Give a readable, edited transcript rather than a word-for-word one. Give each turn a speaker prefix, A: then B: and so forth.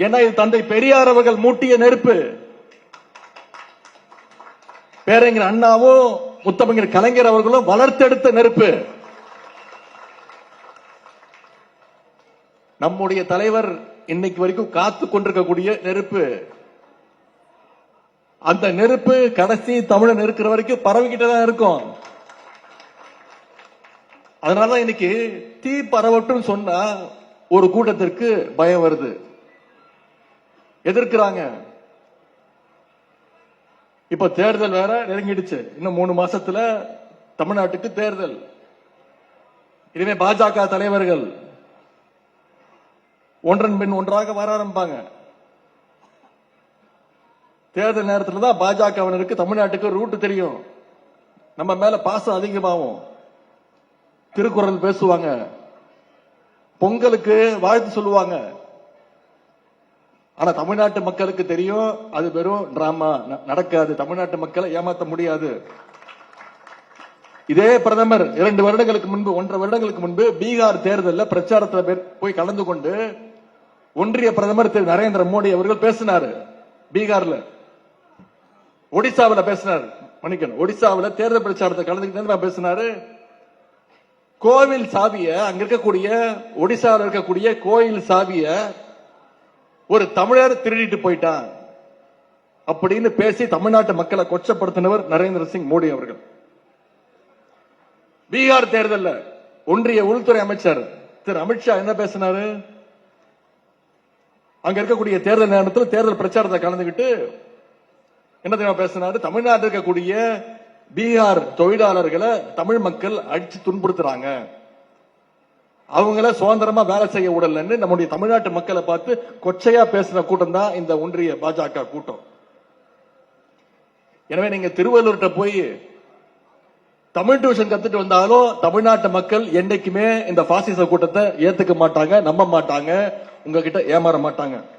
A: ஏன்னா இது தந்தை பெரியார் அவர்கள் மூட்டிய நெருப்பு. பேரறிஞர் அண்ணாவும் முத்தமிழர் கலைஞர் அவர்களும் வளர்த்தெடுத்த நெருப்பு. நம்முடைய தலைவர் இன்னைக்கு வரைக்கும் காத்து கொண்டிருக்கக்கூடிய நெருப்பு. அந்த நெருப்பு கடைசி தமிழன் இருக்கிற வரைக்கும் பரவிக்கிட்டே தான் இருக்கும். அதனாலதான் இன்னைக்கு தீ பரவட்டும் சொன்னா ஒரு கூட்டத்திற்கு பயம் வருது, எதிர்க்கிறாங்க. இப்ப தேர்தல் வேற நெருங்கிடுச்சு. இன்னும் 3 மாசத்துல தமிழ்நாட்டுக்கு தேர்தல். இனிமே பாஜக தலைவர்கள் ஒன்றன் பின் ஒன்றாக வர ஆரம்பிப்பாங்க. தேர்தல் நேரத்தில் தான் பாஜகவினருக்கு தமிழ்நாட்டுக்கு ரூட் தெரியும். நம்ம மேல பாசம் அதிகமாகும். திருக்குறள் பேசுவாங்க, பொங்கலுக்கு வாழ்த்து சொல்லுவாங்க. ஆனா தமிழ்நாட்டு மக்களுக்கு தெரியும் அது வெறும் டிராமா, நடக்காது. தமிழ்நாட்டு மக்களை ஏமாற்ற முடியாது. இதே பிரதமர் 2 வருடங்களுக்கு முன்பு, 1.5 வருடங்களுக்கு முன்பு பீகார் தேர்தலில் பிரச்சாரத்தில் போய் கலந்து கொண்டு ஒன்றிய பிரதமர் திரு நரேந்திர மோடி அவர்கள் பேசினார். பீகார்ல, ஒடிசாவில் பேசினார். மன்னிக்கணும், ஒடிசாவில் தேர்தல் பிரச்சாரத்தை கலந்துக்கிட்டு பேசினாரு. கோவில் சாவிய, அங்க இருக்கக்கூடிய ஒடிசாவில் இருக்கக்கூடிய கோயில் சாவிய ஒரு தமிழர் திருடிட்டு போயிட்டான் அப்படின்னு பேசி தமிழ்நாட்டு மக்களை கொச்சப்படுத்தினவர் நரேந்திர சிங் மோடி அவர்கள். பீகார் தேர்தலில் ஒன்றிய உள்துறை அமைச்சர் திரு அமித்ஷா என்ன பேசினாரு? அங்க இருக்கக்கூடிய தேர்தல் நேரத்தில் தேர்தல் பிரச்சாரத்தை கலந்துகிட்டு என்ன தெரியுமா பேசினாரு? தமிழ்நாட்டில் இருக்கக்கூடிய பீகார் தொழிலாளர்களை தமிழ் மக்கள் அடிச்சு துன்புறுத்துறாங்க, அவங்கள சுதந்திரமா வேலை செய்ய விடலன்னு நம்முடைய தமிழ்நாட்டு மக்களை பார்த்து கொச்சையா பேசுற கூட்டம் தான் இந்த ஒன்றிய பாஜக கூட்டம். எனவே நீங்க திருவள்ளூர்கிட்ட போய் தமிழ் டியூஷன் கத்துட்டு வந்தாலும் தமிழ்நாட்டு மக்கள் என்னைக்குமே இந்த பாசிச கூட்டத்தை ஏத்துக்க மாட்டாங்க, நம்ப மாட்டாங்க, உங்ககிட்ட ஏமாற மாட்டாங்க.